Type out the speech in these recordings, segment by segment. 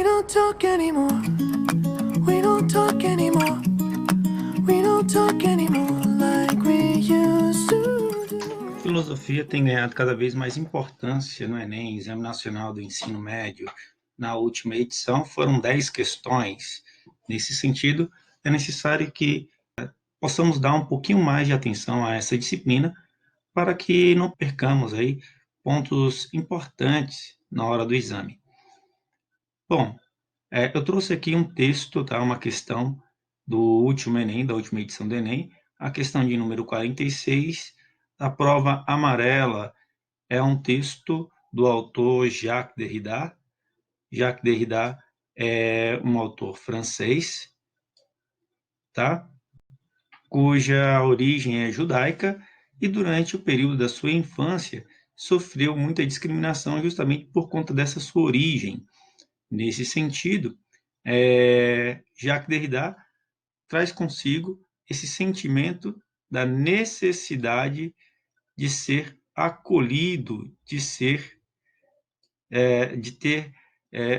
don't talk anymore. We don't talk anymore. We don't talk anymore like we used to do. Filosofia tem ganhado cada vez mais importância no Enem, Exame Nacional do Ensino Médio. Na última edição foram 10 questões. Nesse sentido, é necessário que possamos dar um pouquinho mais de atenção a essa disciplina para que não percamos aí pontos importantes na hora do exame. Bom, eu trouxe aqui um texto, tá? Uma questão do último Enem, da última edição do Enem, a questão de número 46, da prova amarela. É um texto do autor Jacques Derrida. Jacques Derrida é um autor francês, tá? Cuja origem é judaica e durante o período da sua infância sofreu muita discriminação justamente por conta dessa sua origem. Nesse sentido, Jacques Derrida traz consigo esse sentimento da necessidade de ser acolhido, de ter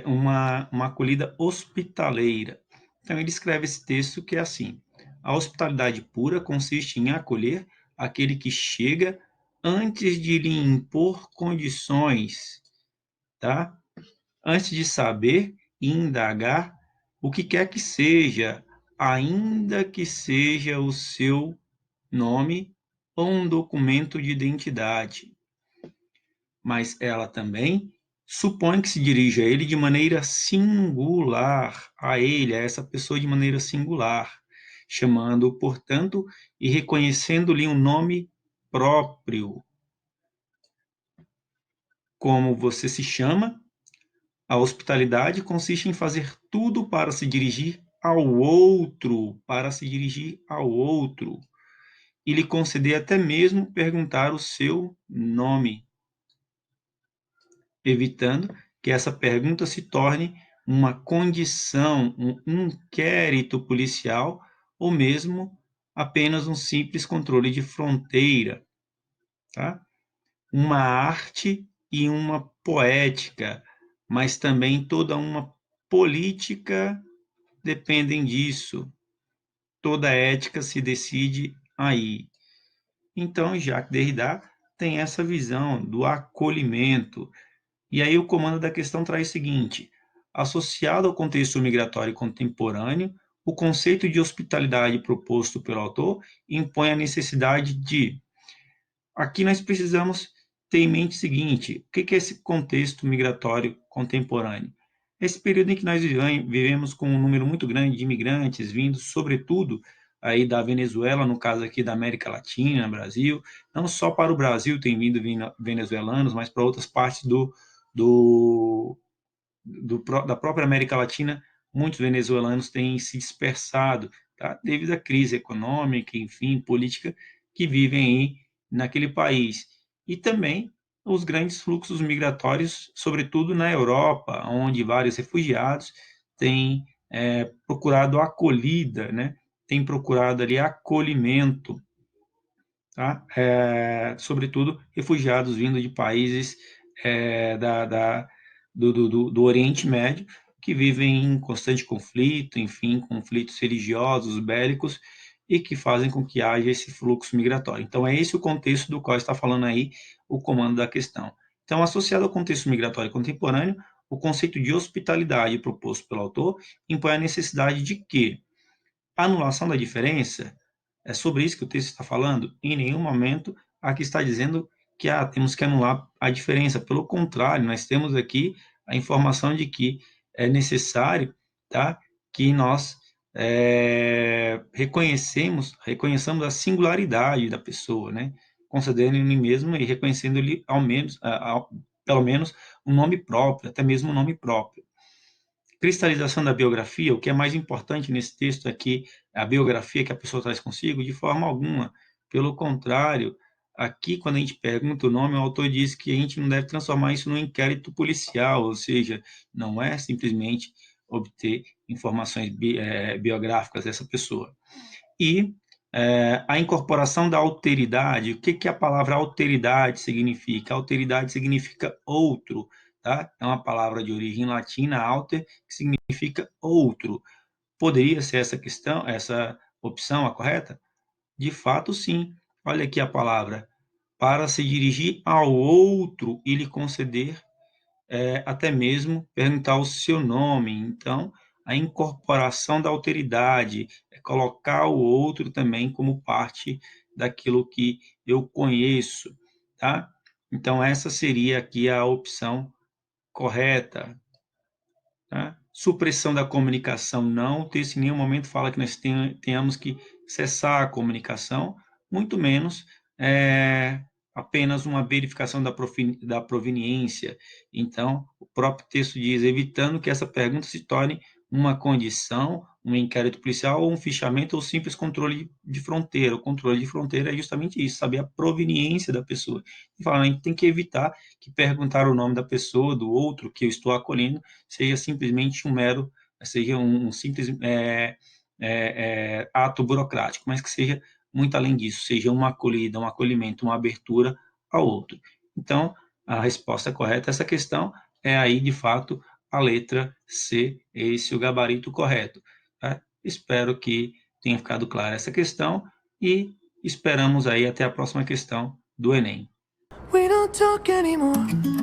uma acolhida hospitaleira. Então, ele escreve esse texto que é assim: a hospitalidade pura consiste em acolher aquele que chega antes de lhe impor condições, tá? Antes de saber e indagar o que quer que seja, ainda que seja o seu nome ou um documento de identidade. Mas ela também supõe que se dirige a ele de maneira singular, a ele, a essa pessoa de maneira singular, chamando-o, portanto, e reconhecendo-lhe um nome próprio. Como você se chama? A hospitalidade consiste em fazer tudo para se dirigir ao outro, e lhe conceder até mesmo perguntar o seu nome, evitando que essa pergunta se torne uma condição, um inquérito policial ou mesmo apenas um simples controle de fronteira, tá? Uma arte e uma poética, mas também toda uma política dependem disso. Toda ética se decide aí. Então, Jacques Derrida tem essa visão do acolhimento. E aí o comando da questão traz o seguinte: associado ao contexto migratório contemporâneo, o conceito de hospitalidade proposto pelo autor impõe a necessidade de... Aqui nós precisamos ter em mente o seguinte: o que é esse contexto migratório contemporâneo? Esse período em que nós vivemos com um número muito grande de imigrantes vindos, sobretudo, aí da Venezuela, no caso aqui da América Latina, Brasil, não só para o Brasil tem vindo venezuelanos, mas para outras partes do, da própria América Latina, muitos venezuelanos têm se dispersado, tá? Devido à crise econômica, enfim, política, que vivem aí naquele país. E também os grandes fluxos migratórios, sobretudo na Europa, onde vários refugiados têm procurado acolhida, né? Têm procurado ali acolhimento, tá? Sobretudo refugiados vindo de países do Oriente Médio, que vivem em constante conflito, enfim, conflitos religiosos, bélicos, e que fazem com que haja esse fluxo migratório. Então, é esse o contexto do qual está falando aí o comando da questão. Então, associado ao contexto migratório contemporâneo, o conceito de hospitalidade proposto pelo autor impõe a necessidade de que a anulação da diferença, é sobre isso que o texto está falando? Em nenhum momento aqui está dizendo que temos que anular a diferença. Pelo contrário, nós temos aqui a informação de que é necessário, tá, que nós reconheçamos a singularidade da pessoa, né? Considerando-lhe mesmo e reconhecendo-lhe pelo menos um nome próprio, até mesmo um nome próprio. Cristalização da biografia, o que é mais importante nesse texto aqui, a biografia que a pessoa traz consigo, de forma alguma. Pelo contrário, aqui, quando a gente pergunta o nome, o autor diz que a gente não deve transformar isso num inquérito policial, ou seja, não é simplesmente obter informações biográficas dessa pessoa. E a incorporação da alteridade, o que a palavra alteridade significa? Alteridade significa outro, tá? É uma palavra de origem latina, alter, que significa outro. Poderia ser essa opção a correta? De fato, sim. Olha aqui a palavra. Para se dirigir ao outro e lhe conceder, até mesmo perguntar o seu nome. Então, a incorporação da alteridade, é colocar o outro também como parte daquilo que eu conheço, tá? Então, essa seria aqui a opção correta, tá? Supressão da comunicação, não. O texto em nenhum momento fala que nós tenhamos que cessar a comunicação, muito menos apenas uma verificação da proveniência. Então, o próprio texto diz, evitando que essa pergunta se torne uma condição, um inquérito policial, ou um fichamento, ou simples controle de fronteira. O controle de fronteira é justamente isso, saber a proveniência da pessoa. E fala, a gente tem que evitar que perguntar o nome da pessoa, do outro que eu estou acolhendo, seja simplesmente seja um simples ato burocrático, mas que seja muito além disso, seja uma acolhida, um acolhimento, uma abertura ao outro. Então, a resposta correta a essa questão é aí, de fato, a letra C, esse o gabarito correto. Tá? Espero que tenha ficado clara essa questão e esperamos aí até a próxima questão do Enem. We don't talk anymore.